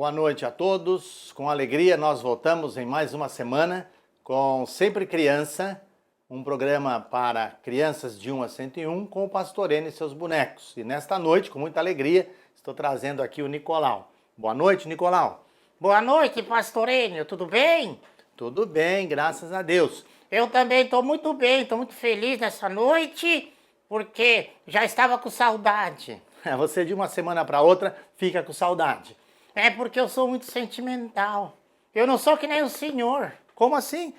Boa noite a todos. Com alegria nós voltamos em mais uma semana com Sempre Criança, um programa para crianças de 1 a 101 com o Pastor N e seus bonecos. E nesta noite, com muita alegria, estou trazendo aqui o Nicolau. Boa noite, Nicolau. Boa noite, Pastor Enio, tudo bem? Tudo bem, graças a Deus. Eu também estou muito bem, estou muito feliz nessa noite, porque já estava com saudade. Você de uma semana para outra fica com saudade. É porque eu sou muito sentimental. Eu não sou que nem o senhor. Como assim?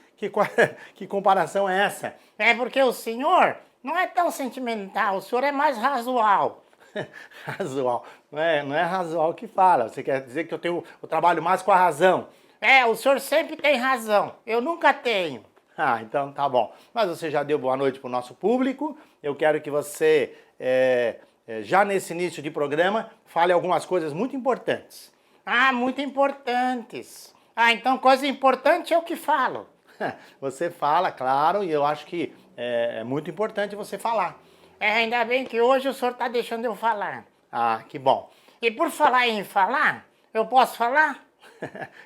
Que comparação é essa? É porque o senhor não é tão sentimental, o senhor é mais razoal. Razoal. Não é razoal que fala. Você quer dizer que eu trabalho mais com a razão. É, o senhor sempre tem razão, eu nunca tenho. Ah, então tá bom. Mas você já deu boa noite para o nosso público. Eu quero que você, já nesse início de programa, fale algumas coisas muito importantes. Ah, muito importantes. Ah, então coisa importante é o que falo. Você fala, claro, e eu acho que é muito importante você falar. É, ainda bem que hoje o senhor está deixando eu falar. Ah, que bom. E por falar em falar, eu posso falar?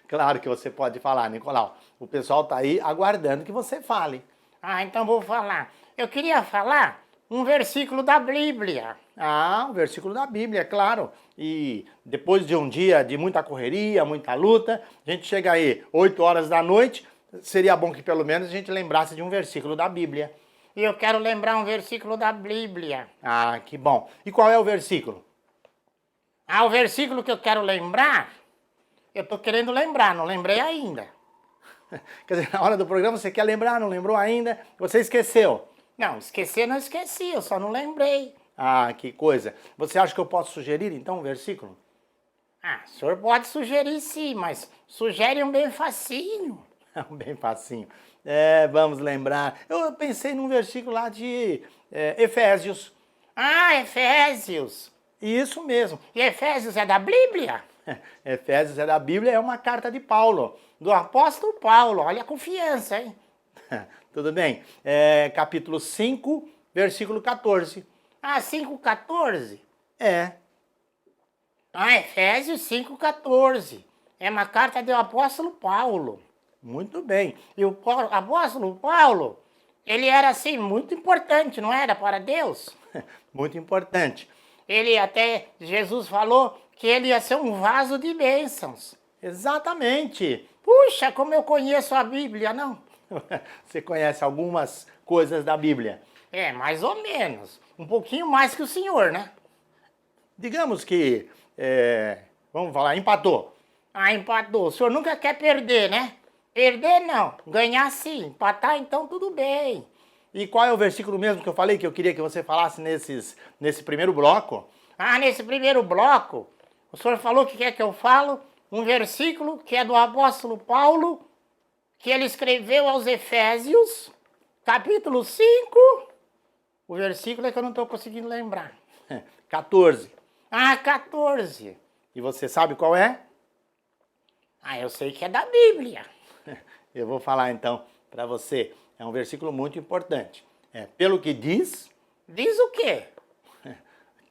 Claro que você pode falar, Nicolau. O pessoal está aí aguardando que você fale. Ah, então vou falar. Eu queria falar um versículo da Bíblia. Ah, um versículo da Bíblia, claro. E depois de um dia de muita correria, muita luta, a gente chega aí 8 horas da noite, seria bom que pelo menos a gente lembrasse de um versículo da Bíblia. E eu quero lembrar um versículo da Bíblia. Ah, que bom. E qual é o versículo? Ah, o versículo que eu quero lembrar, eu tô querendo lembrar, não lembrei ainda. Quer dizer, na hora do programa você quer lembrar, não lembrou ainda, você esqueceu. Não, esquecer não esqueci, eu só não lembrei. Ah, que coisa. Você acha que eu posso sugerir então um versículo? Ah, o senhor pode sugerir sim, mas sugere um bem facinho. Bem facinho. Vamos lembrar. Eu pensei num versículo lá de Efésios. Ah, Efésios. Isso mesmo. E Efésios é da Bíblia? Efésios é da Bíblia, é uma carta de Paulo. Do apóstolo Paulo, olha a confiança, hein? Tudo bem. Capítulo 5, versículo 14. Ah, 5,14? É. Ah, Efésios 5,14. É uma carta do apóstolo Paulo. Muito bem. E o apóstolo Paulo, ele era assim, muito importante, não era, para Deus? Muito importante. Ele até, Jesus falou que ele ia ser um vaso de bênçãos. Exatamente. Puxa, como eu conheço a Bíblia, não? Você conhece algumas coisas da Bíblia? É, mais ou menos. Um pouquinho mais que o senhor, né? Digamos que, vamos falar, empatou. Ah, empatou. O senhor nunca quer perder, né? Perder não, ganhar sim. Empatar então tudo bem. E qual é o versículo mesmo que eu falei que eu queria que você falasse nesse primeiro bloco? Ah, nesse primeiro bloco, o senhor falou que quer que eu falo um versículo que é do apóstolo Paulo, que ele escreveu aos Efésios, capítulo 5. O versículo é que eu não estou conseguindo lembrar. 14. Ah, 14. E você sabe qual é? Ah, eu sei que é da Bíblia. Eu vou falar então para você. É um versículo muito importante. Pelo que diz... Diz o quê?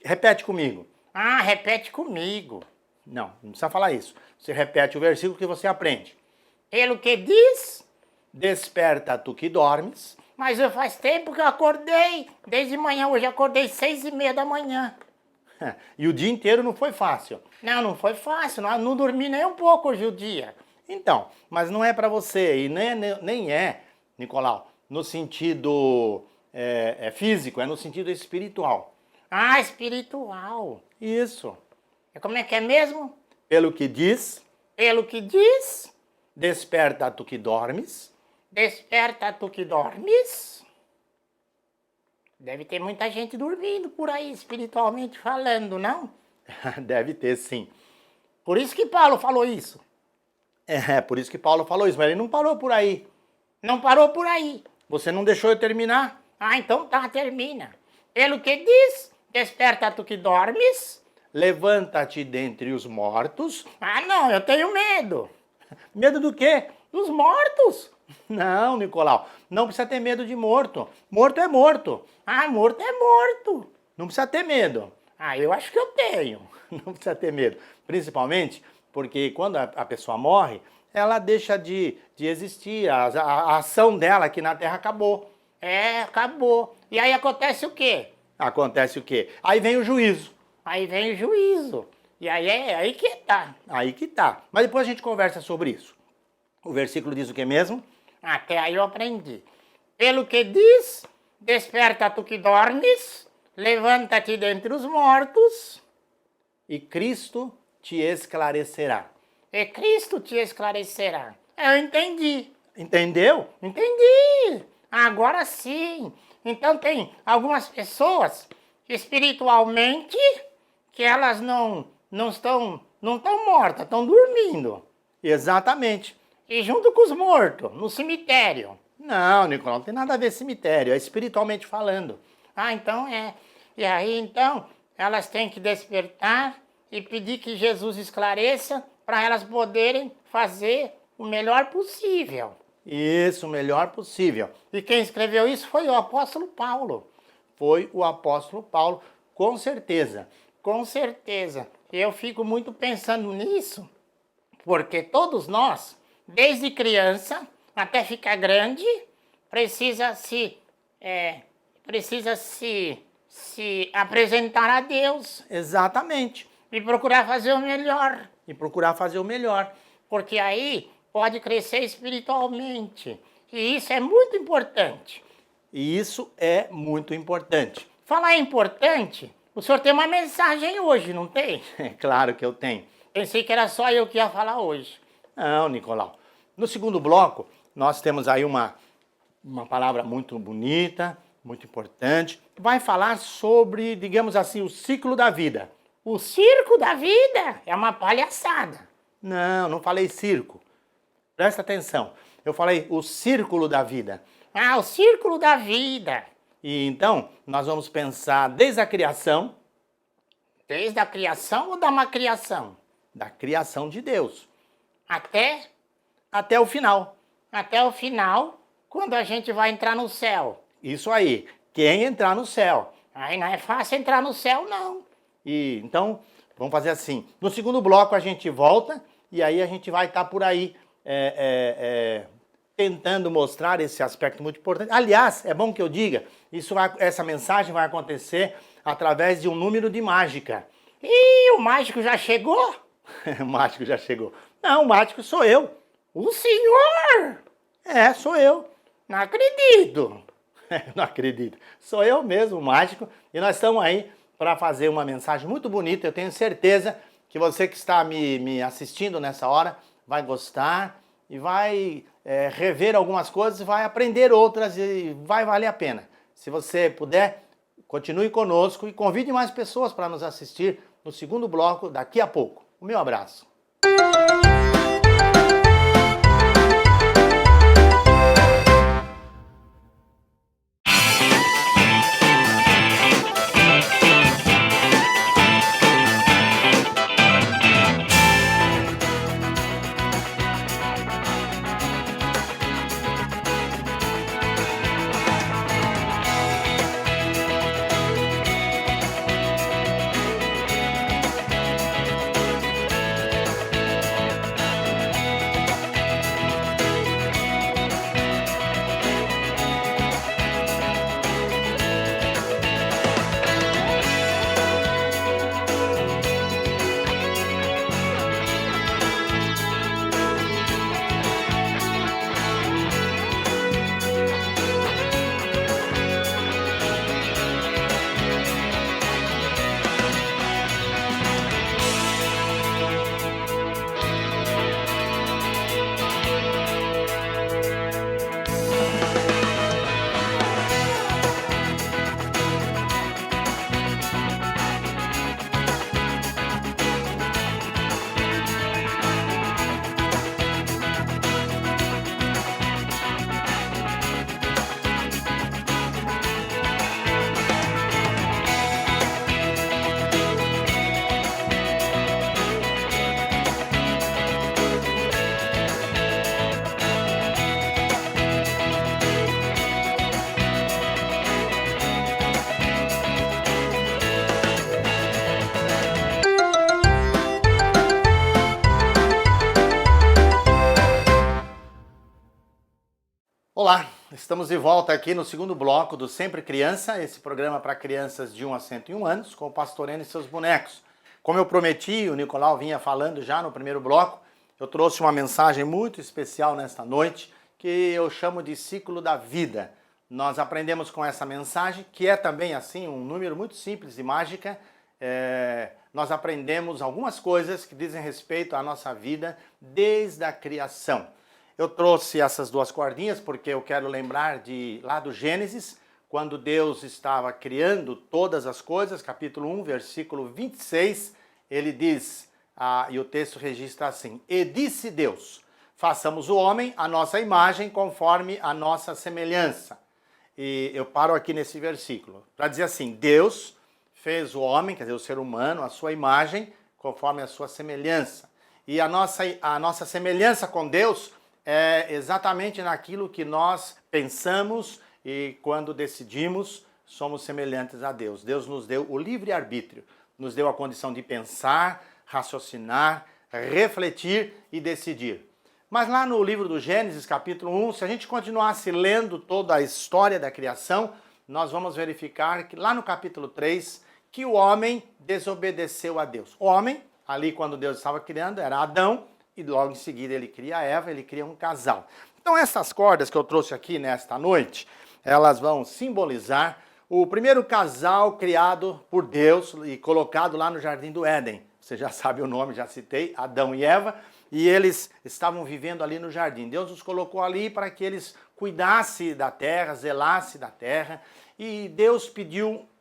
Repete comigo. Ah, repete comigo. Não precisa falar isso. Você repete o versículo que você aprende. Pelo que diz? Desperta tu que dormes. Mas faz tempo que eu acordei. Desde manhã, hoje eu acordei 6:30 da manhã. E o dia inteiro não foi fácil. Não foi fácil. Não dormi nem um pouco hoje o dia. Então, mas não é para você. E nem é, Nicolau, no sentido físico, é no sentido espiritual. Ah, espiritual. Isso. Como é que é mesmo? Pelo que diz... Pelo que diz... Desperta tu que dormes. Desperta tu que dormes. Deve ter muita gente dormindo por aí, espiritualmente falando, não? Deve ter, sim. Por isso que Paulo falou isso. Por isso que Paulo falou isso, mas ele não parou por aí. Não parou por aí. Você não deixou eu terminar. Ah, então tá, termina. Pelo que diz, desperta tu que dormes. Levanta-te dentre os mortos. Ah, não, eu tenho medo. Medo do quê? Dos mortos. Não, Nicolau, não precisa ter medo de morto. Morto é morto. Ah, morto é morto. Não precisa ter medo. Ah, eu acho que eu tenho. Não precisa ter medo. Principalmente porque quando a pessoa morre, ela deixa de existir, a ação dela aqui na Terra acabou. É, acabou. E aí acontece o quê? Acontece o quê? Aí vem o juízo. Aí vem o juízo. E aí é aí que tá. Aí que tá. Mas depois a gente conversa sobre isso. O versículo diz o que mesmo? Até aí eu aprendi. Pelo que diz, desperta tu que dormes, levanta-te dentre os mortos. E Cristo te esclarecerá. E Cristo te esclarecerá. Eu entendi. Entendeu? Entendi. Agora sim. Então tem algumas pessoas espiritualmente que elas não estão mortas, estão dormindo. Exatamente. E junto com os mortos, no cemitério. Não, Nicolau, não tem nada a ver cemitério, é espiritualmente falando. Ah, então é. E aí então elas têm que despertar e pedir que Jesus esclareça para elas poderem fazer o melhor possível. Isso, o melhor possível. E quem escreveu isso foi o apóstolo Paulo. Foi o apóstolo Paulo, com certeza. Com certeza. Eu fico muito pensando nisso, porque todos nós, desde criança até ficar grande, precisa se apresentar a Deus. Exatamente. E procurar fazer o melhor. E procurar fazer o melhor. Porque aí pode crescer espiritualmente. E isso é muito importante. E isso é muito importante. Falar importante, o senhor tem uma mensagem hoje, não tem? É claro que eu tenho. Pensei que era só eu que ia falar hoje. Não, Nicolau. No segundo bloco, nós temos aí uma palavra muito bonita, muito importante. Vai falar sobre, digamos assim, o ciclo da vida. O circo da vida é uma palhaçada. Não, não falei circo. Presta atenção. Eu falei o círculo da vida. Ah, o círculo da vida. E então, nós vamos pensar desde a criação. Desde a criação ou da uma criação? Da criação de Deus. Até o final. Até o final, quando a gente vai entrar no céu. Isso aí. Quem entrar no céu. Aí não é fácil entrar no céu, não. E então, vamos fazer assim. No segundo bloco a gente volta e aí a gente vai estar por aí tentando mostrar esse aspecto muito importante. Aliás, é bom que eu diga, essa mensagem vai acontecer através de um número de mágica. Ih, o mágico já chegou? O mágico já chegou. Não, o mágico sou eu. O senhor? É, sou eu. Não acredito. Não acredito. Sou eu mesmo, o mágico, e nós estamos aí para fazer uma mensagem muito bonita. Eu tenho certeza que você que está me assistindo nessa hora vai gostar e vai rever algumas coisas, vai aprender outras e vai valer a pena. Se você puder, continue conosco e convide mais pessoas para nos assistir no segundo bloco daqui a pouco. O meu abraço. Estamos de volta aqui no segundo bloco do Sempre Criança, esse programa para crianças de 1 a 101 anos, com o Pastor N e seus bonecos. Como eu prometi, o Nicolau vinha falando já no primeiro bloco, eu trouxe uma mensagem muito especial nesta noite, que eu chamo de ciclo da vida. Nós aprendemos com essa mensagem, que é também assim um número muito simples e mágica. Nós aprendemos algumas coisas que dizem respeito à nossa vida desde a criação. Eu trouxe essas duas cordinhas porque eu quero lembrar lá do Gênesis, quando Deus estava criando todas as coisas, capítulo 1, versículo 26, ele diz, e o texto registra assim: E disse Deus, façamos o homem à nossa imagem, conforme a nossa semelhança. E eu paro aqui nesse versículo, para dizer assim, Deus fez o homem, quer dizer, o ser humano, à sua imagem, conforme a sua semelhança. E a nossa semelhança com Deus é exatamente naquilo que nós pensamos e quando decidimos, somos semelhantes a Deus. Deus nos deu o livre-arbítrio, nos deu a condição de pensar, raciocinar, refletir e decidir. Mas lá no livro do Gênesis, capítulo 1, se a gente continuasse lendo toda a história da criação, nós vamos verificar que lá no capítulo 3, que o homem desobedeceu a Deus. O homem, ali quando Deus estava criando, era Adão, e logo em seguida ele cria Eva, ele cria um casal. Então essas cordas que eu trouxe aqui nesta noite, elas vão simbolizar o primeiro casal criado por Deus e colocado lá no Jardim do Éden. Você já sabe o nome, já citei, Adão e Eva, e eles estavam vivendo ali no jardim. Deus os colocou ali para que eles cuidassem da terra, zelassem da terra, e Deus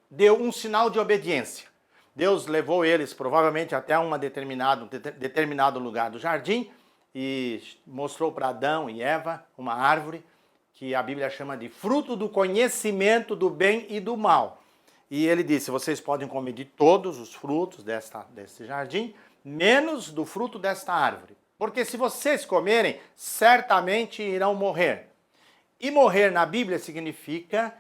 deu um sinal de obediência. Deus levou eles provavelmente até um determinado lugar do jardim e mostrou para Adão e Eva uma árvore que a Bíblia chama de fruto do conhecimento do bem e do mal. E ele disse, vocês podem comer de todos os frutos desse jardim, menos do fruto desta árvore. Porque se vocês comerem, certamente irão morrer. E morrer na Bíblia significa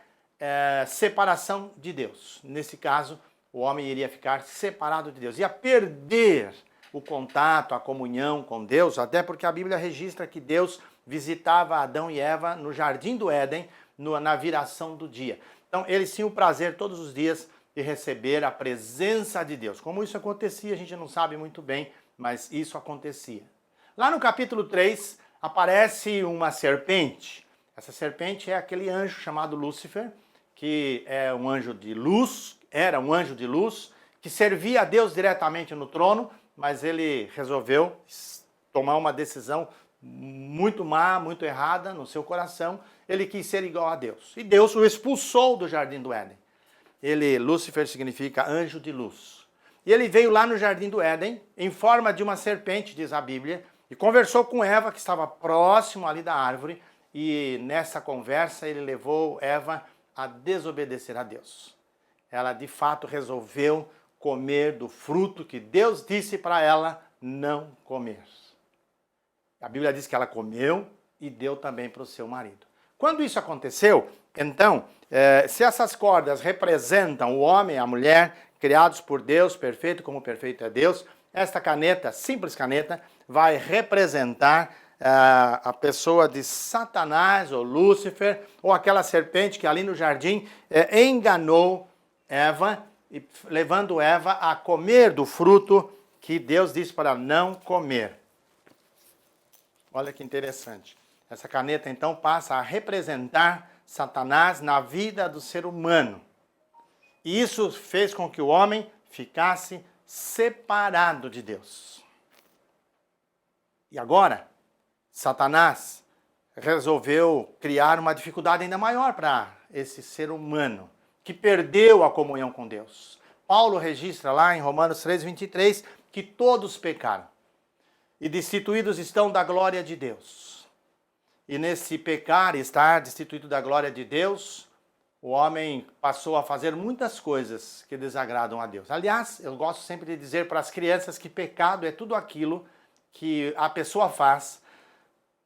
separação de Deus. Nesse caso, o homem iria ficar separado de Deus, ia perder o contato, a comunhão com Deus, até porque a Bíblia registra que Deus visitava Adão e Eva no Jardim do Éden, na viração do dia. Então, eles tinham o prazer todos os dias de receber a presença de Deus. Como isso acontecia, a gente não sabe muito bem, mas isso acontecia. Lá no capítulo 3, aparece uma serpente. Essa serpente é aquele anjo chamado Lúcifer, que é um anjo de luz, era um anjo de luz, que servia a Deus diretamente no trono, mas ele resolveu tomar uma decisão muito má, muito errada no seu coração. Ele quis ser igual a Deus. E Deus o expulsou do Jardim do Éden. Lúcifer significa anjo de luz. E ele veio lá no Jardim do Éden, em forma de uma serpente, diz a Bíblia, e conversou com Eva, que estava próximo ali da árvore, e nessa conversa ele levou Eva a desobedecer a Deus. Ela de fato resolveu comer do fruto que Deus disse para ela não comer. A Bíblia diz que ela comeu e deu também para o seu marido. Quando isso aconteceu, então, se essas cordas representam o homem e a mulher, criados por Deus, perfeito como perfeito é Deus, esta caneta, simples caneta, vai representar a pessoa de Satanás ou Lúcifer, ou aquela serpente que ali no jardim enganou Eva, levando Eva a comer do fruto que Deus disse para não comer. Olha que interessante. Essa caneta então passa a representar Satanás na vida do ser humano. E isso fez com que o homem ficasse separado de Deus. E agora, Satanás resolveu criar uma dificuldade ainda maior para esse ser humano, que perdeu a comunhão com Deus. Paulo registra lá em Romanos 3:23 que todos pecaram e destituídos estão da glória de Deus. E nesse pecar, estar destituído da glória de Deus, o homem passou a fazer muitas coisas que desagradam a Deus. Aliás, eu gosto sempre de dizer para as crianças que pecado é tudo aquilo que a pessoa faz,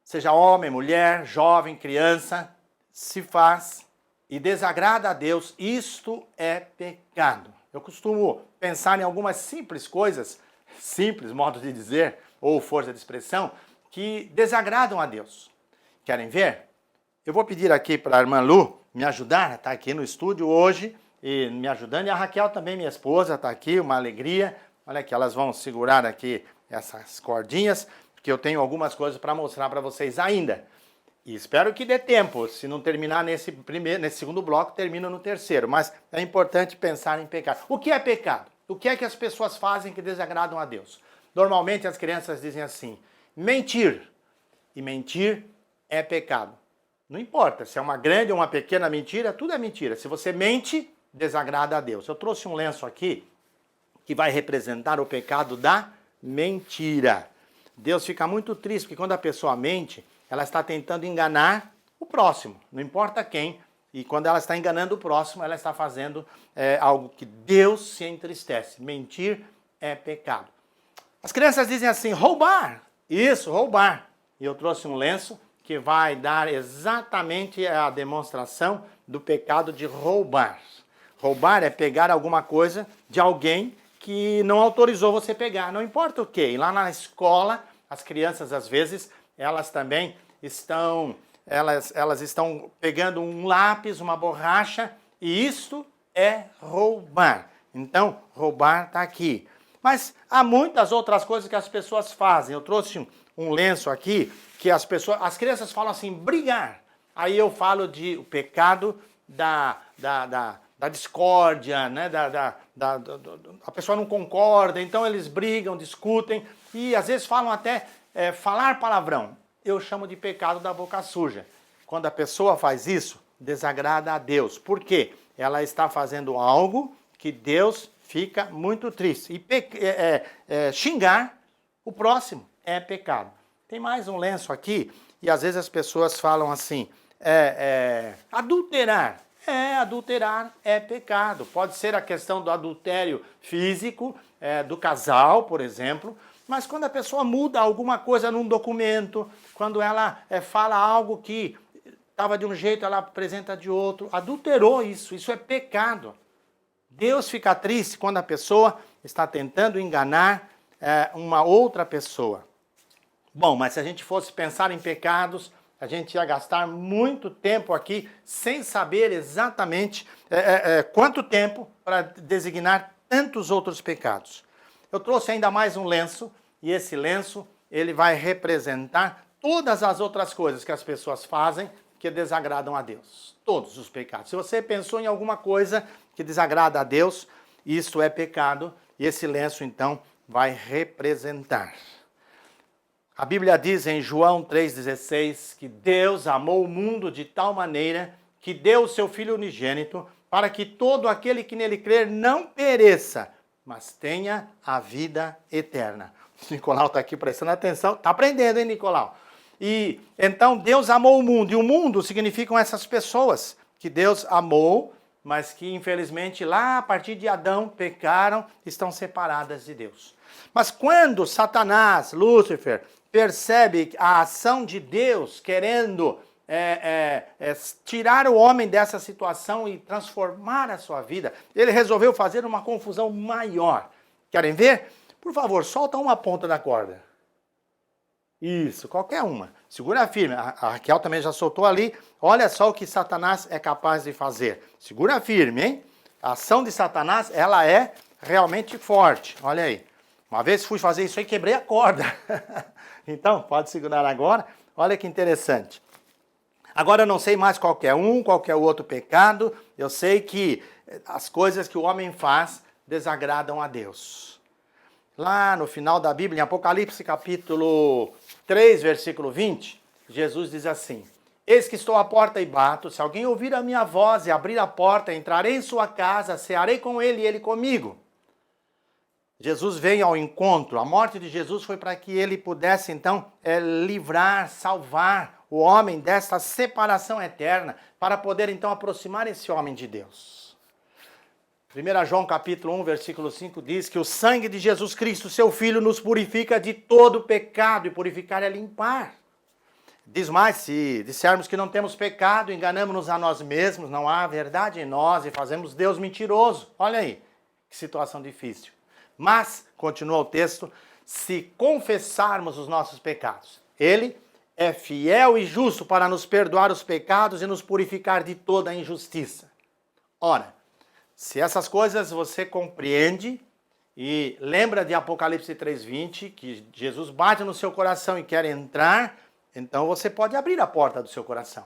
seja homem, mulher, jovem, criança, se faz e desagrada a Deus, isto é pecado. Eu costumo pensar em algumas simples coisas, simples modo de dizer, ou força de expressão, que desagradam a Deus. Querem ver? Eu vou pedir aqui para a irmã Lu me ajudar, está aqui no estúdio hoje, e me ajudando. E a Raquel também, minha esposa, está aqui, uma alegria. Olha que elas vão segurar aqui essas cordinhas, porque eu tenho algumas coisas para mostrar para vocês ainda. E espero que dê tempo. Se não terminar nesse segundo bloco, termina no terceiro. Mas é importante pensar em pecado. O que é pecado? O que é que as pessoas fazem que desagradam a Deus? Normalmente as crianças dizem assim: mentir. E mentir é pecado. Não importa se é uma grande ou uma pequena mentira, tudo é mentira. Se você mente, desagrada a Deus. Eu trouxe um lenço aqui que vai representar o pecado da mentira. Deus fica muito triste porque quando a pessoa mente, ela está tentando enganar o próximo, não importa quem. E quando ela está enganando o próximo, ela está fazendo algo que Deus se entristece. Mentir é pecado. As crianças dizem assim: roubar. Isso, roubar. E eu trouxe um lenço que vai dar exatamente a demonstração do pecado de roubar. Roubar é pegar alguma coisa de alguém que não autorizou você pegar, não importa o quê. E lá na escola, as crianças, às vezes, elas também estão, elas estão pegando um lápis, uma borracha, e isto é roubar. Então, roubar está aqui. Mas há muitas outras coisas que as pessoas fazem. Eu trouxe um lenço aqui, que as crianças falam assim: brigar. Aí eu falo de o pecado da discórdia, né? A pessoa não concorda, então eles brigam, discutem e às vezes falam até falar palavrão. Eu chamo de pecado da boca suja. Quando a pessoa faz isso, desagrada a Deus. Por quê? Ela está fazendo algo que Deus fica muito triste. E xingar o próximo é pecado. Tem mais um lenço aqui e às vezes as pessoas falam assim: adulterar. Adulterar é pecado. Pode ser a questão do adultério físico, do casal, por exemplo, mas quando a pessoa muda alguma coisa num documento, quando ela fala algo que estava de um jeito, ela apresenta de outro, adulterou isso é pecado. Deus fica triste quando a pessoa está tentando enganar uma outra pessoa. Bom, mas se a gente fosse pensar em pecados, a gente ia gastar muito tempo aqui sem saber exatamente quanto tempo para designar tantos outros pecados. Eu trouxe ainda mais um lenço, e esse lenço ele vai representar todas as outras coisas que as pessoas fazem que desagradam a Deus. Todos os pecados. Se você pensou em alguma coisa que desagrada a Deus, isso é pecado, e esse lenço então vai representar. A Bíblia diz em João 3,16 que Deus amou o mundo de tal maneira que deu o seu Filho unigênito para que todo aquele que nele crer não pereça, mas tenha a vida eterna. O Nicolau está aqui prestando atenção. Está aprendendo, hein, Nicolau? E então Deus amou o mundo. E o mundo significam essas pessoas que Deus amou, mas que infelizmente lá a partir de Adão pecaram, estão separadas de Deus. Mas quando Satanás, Lúcifer, percebe a ação de Deus querendo tirar o homem dessa situação e transformar a sua vida, ele resolveu fazer uma confusão maior. Querem ver? Por favor, solta uma ponta da corda. Isso, qualquer uma. Segura firme. A Raquel também já soltou ali. Olha só o que Satanás é capaz de fazer. Segura firme, hein? A ação de Satanás, ela é realmente forte. Olha aí. Uma vez fui fazer isso aí e quebrei a corda. Então, pode segurar agora. Olha que interessante. Agora eu não sei mais qualquer outro pecado. Eu sei que as coisas que o homem faz desagradam a Deus. Lá no final da Bíblia, em Apocalipse capítulo 3, versículo 20, Jesus diz assim: eis que estou à porta e bato, se alguém ouvir a minha voz e abrir a porta, entrarei em sua casa, cearei com ele e ele comigo. Jesus veio ao encontro, a morte de Jesus foi para que ele pudesse então livrar, salvar o homem dessa separação eterna, para poder então aproximar esse homem de Deus. 1 João capítulo 1, versículo 5 diz que o sangue de Jesus Cristo, seu Filho, nos purifica de todo pecado, e purificar é limpar. Diz mais, se dissermos que não temos pecado, enganamos-nos a nós mesmos, não há verdade em nós e fazemos Deus mentiroso. Olha aí, que situação difícil. Mas, continua o texto, se confessarmos os nossos pecados, Ele é fiel e justo para nos perdoar os pecados e nos purificar de toda a injustiça. Ora, se essas coisas você compreende e lembra de Apocalipse 3:20, que Jesus bate no seu coração e quer entrar, então você pode abrir a porta do seu coração.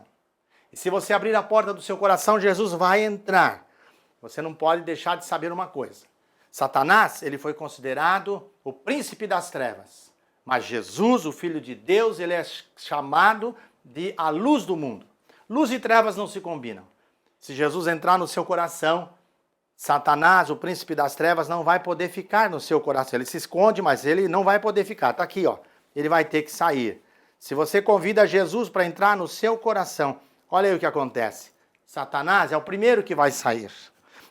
E se você abrir a porta do seu coração, Jesus vai entrar. Você não pode deixar de saber uma coisa. Satanás, ele foi considerado o príncipe das trevas. Mas Jesus, o Filho de Deus, ele é chamado de a luz do mundo. Luz e trevas não se combinam. Se Jesus entrar no seu coração, Satanás, o príncipe das trevas, não vai poder ficar no seu coração. Ele se esconde, mas ele não vai poder ficar. Está aqui, ó. Ele vai ter que sair. Se você convida Jesus para entrar no seu coração, olha aí o que acontece. Satanás é o primeiro que vai sair.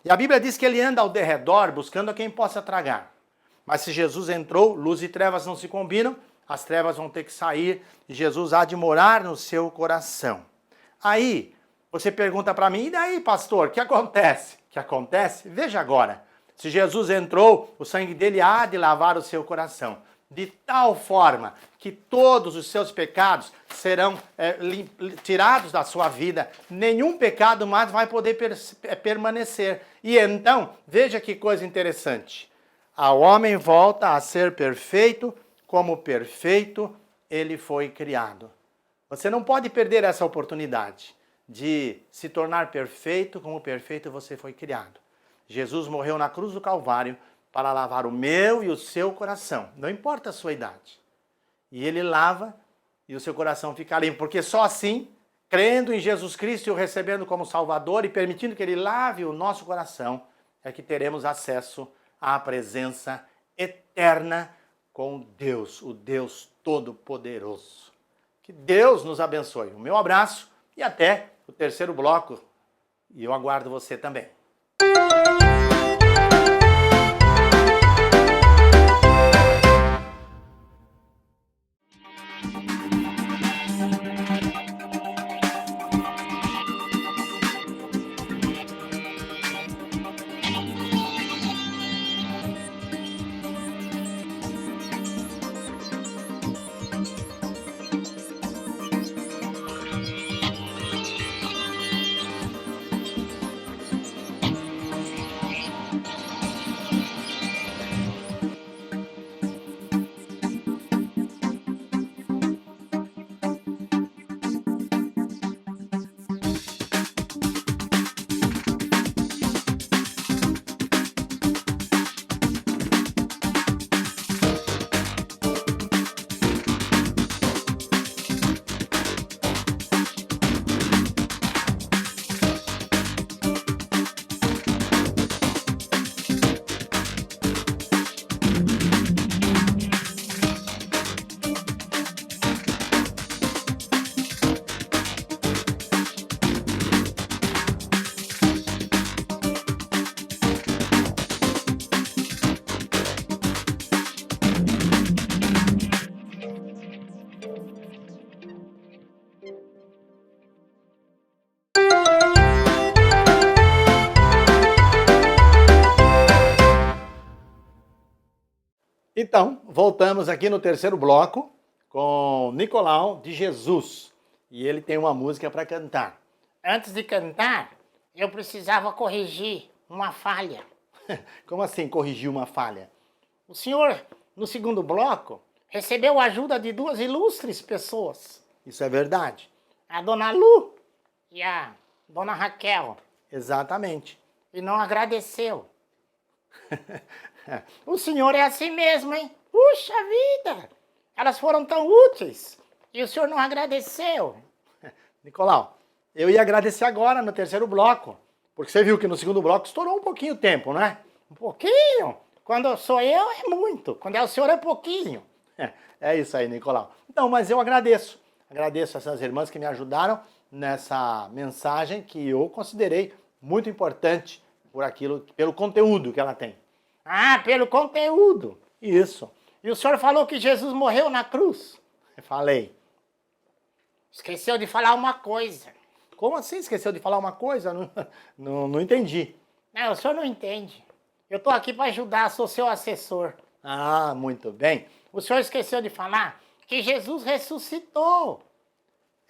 E a Bíblia diz que ele anda ao derredor buscando a quem possa tragar. Mas se Jesus entrou, luz e trevas não se combinam, as trevas vão ter que sair e Jesus há de morar no seu coração. Aí, você pergunta para mim, e daí, pastor, o que acontece? O que acontece? Veja agora. Se Jesus entrou, o sangue dele há de lavar o seu coração, de tal forma que todos os seus pecados serão tirados da sua vida. Nenhum pecado mais vai poder permanecer. E então, veja que coisa interessante. O homem volta a ser perfeito, como perfeito ele foi criado. Você não pode perder essa oportunidade de se tornar perfeito, como perfeito você foi criado. Jesus morreu na cruz do Calvário para lavar o meu e o seu coração, não importa a sua idade. E ele lava e o seu coração fica limpo, porque só assim, crendo em Jesus Cristo e o recebendo como Salvador e permitindo que ele lave o nosso coração, é que teremos acesso à presença eterna com Deus, o Deus Todo-Poderoso. Que Deus nos abençoe. O meu abraço e até o terceiro bloco. E eu aguardo você também. Então, voltamos aqui no terceiro bloco com Nicolau de Jesus. E ele tem uma música para cantar. Antes de cantar, eu precisava corrigir uma falha. Como assim corrigir uma falha? O senhor, no segundo bloco, recebeu a ajuda de duas ilustres pessoas. Isso é verdade. A dona Lu e a dona Raquel. Exatamente. E não agradeceu. O senhor é assim mesmo, hein? Puxa vida! Elas foram tão úteis e o senhor não agradeceu. Nicolau, eu ia agradecer agora no terceiro bloco, porque você viu que no segundo bloco estourou um pouquinho o tempo, né? Um pouquinho? Quando sou eu é muito, quando é o senhor é pouquinho. É isso aí, Nicolau. Então, mas eu agradeço. Agradeço essas irmãs que me ajudaram nessa mensagem que eu considerei muito importante pelo conteúdo que ela tem. Ah, pelo conteúdo. Isso. E o senhor falou que Jesus morreu na cruz. Falei. Esqueceu de falar uma coisa. Como assim esqueceu de falar uma coisa? Não entendi. Não, o senhor não entende. Eu estou aqui para ajudar, sou seu assessor. Ah, muito bem. O senhor esqueceu de falar que Jesus ressuscitou.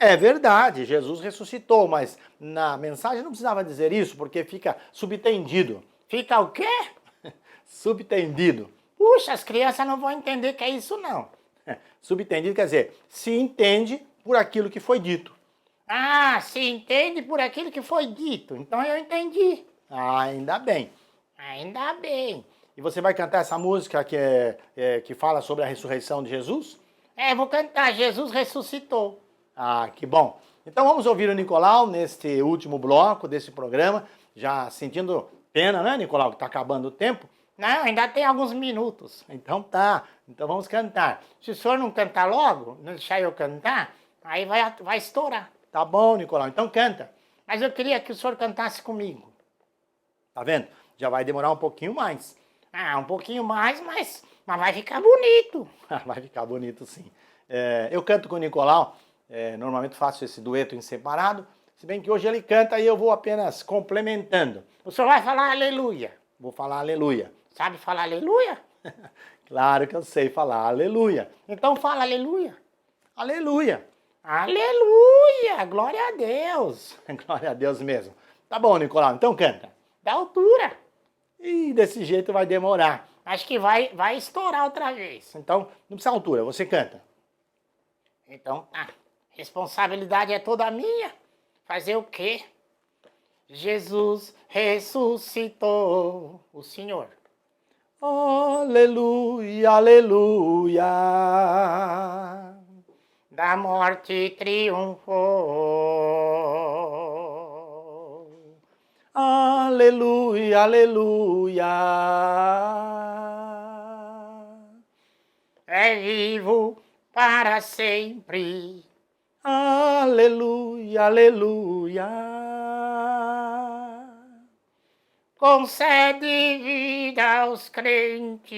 É verdade, Jesus ressuscitou, mas na mensagem não precisava dizer isso, porque fica subtendido. Fica o quê? Subtendido. Puxa, as crianças não vão entender que é isso não. Subtendido quer dizer, se entende por aquilo que foi dito. Ah, se entende por aquilo que foi dito. Então eu entendi. Ah, ainda bem. Ainda bem. E você vai cantar essa música que fala sobre a ressurreição de Jesus? Vou cantar. Jesus ressuscitou. Ah, que bom. Então vamos ouvir o Nicolau neste último bloco desse programa, já sentindo pena, né, Nicolau, que está acabando o tempo. Não, ainda tem alguns minutos. Então tá, então vamos cantar. Se o senhor não cantar logo, não deixar eu cantar, aí vai estourar. Tá bom, Nicolau, então canta. Mas eu queria que o senhor cantasse comigo. Tá vendo? Já vai demorar um pouquinho mais. Ah, um pouquinho mais, mas vai ficar bonito. Vai ficar bonito sim. Eu canto com o Nicolau, normalmente faço esse dueto em separado, se bem que hoje ele canta e eu vou apenas complementando. O senhor vai falar aleluia. Vou falar aleluia. Sabe falar aleluia? Claro que eu sei falar aleluia. Então fala aleluia. Aleluia. Aleluia! Glória a Deus! Glória a Deus mesmo. Tá bom, Nicolau, então canta. Da altura. E desse jeito vai demorar. Acho que vai estourar outra vez. Então, não precisa altura, você canta. Então, responsabilidade é toda minha. Fazer o quê? Jesus ressuscitou o Senhor. Aleluia, aleluia. Da morte triunfou. Aleluia, aleluia. É vivo para sempre. Aleluia, aleluia. Concede vida aos crentes.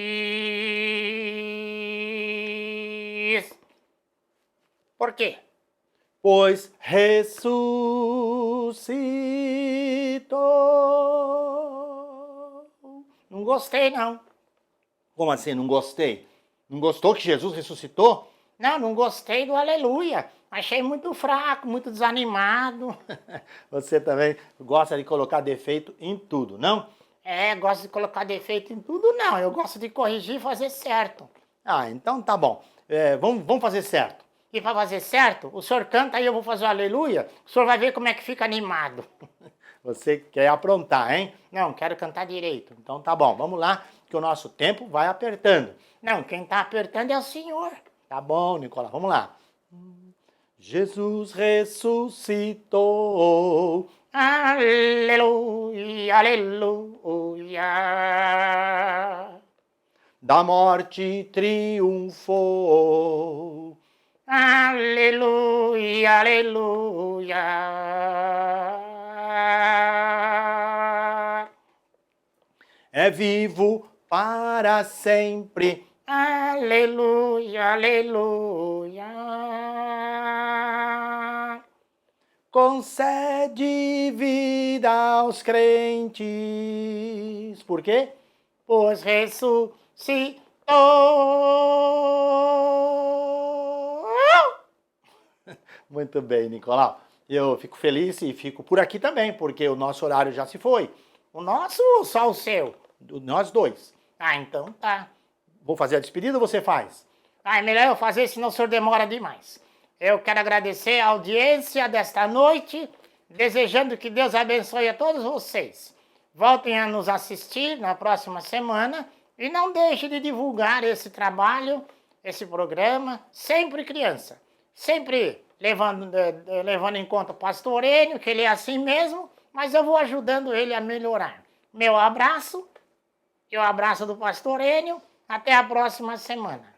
Por quê? Pois ressuscitou. Não gostei, não. Como assim, não gostei? Não gostou que Jesus ressuscitou? Não gostei do aleluia. Achei muito fraco, muito desanimado. Você também gosta de colocar defeito em tudo, não? Gosto de colocar defeito em tudo, não. Eu gosto de corrigir e fazer certo. Ah, então tá bom. Vamos fazer certo. E para fazer certo, o senhor canta e eu vou fazer o aleluia. O senhor vai ver como é que fica animado. Você quer aprontar, hein? Não, quero cantar direito. Então tá bom, vamos lá, que o nosso tempo vai apertando. Não, quem tá apertando é o senhor. Tá bom, Nicolau, vamos lá. Jesus ressuscitou. Aleluia, aleluia. Da morte triunfou. Aleluia, aleluia. É vivo para sempre. Aleluia, aleluia. Concede vida aos crentes. Por quê? Pois ressuscitou. Muito bem, Nicolau. Eu fico feliz e fico por aqui também, porque o nosso horário já se foi. O nosso ou só o seu? Nós dois. Então tá. Vou fazer a despedida ou você faz? É melhor eu fazer, senão o senhor demora demais. Eu quero agradecer a audiência desta noite, desejando que Deus abençoe a todos vocês. Voltem a nos assistir na próxima semana e não deixe de divulgar esse trabalho, esse programa, sempre criança. Sempre levando em conta o pastor Enio, que ele é assim mesmo, mas eu vou ajudando ele a melhorar. Meu abraço e o abraço do pastor Enio. Até a próxima semana.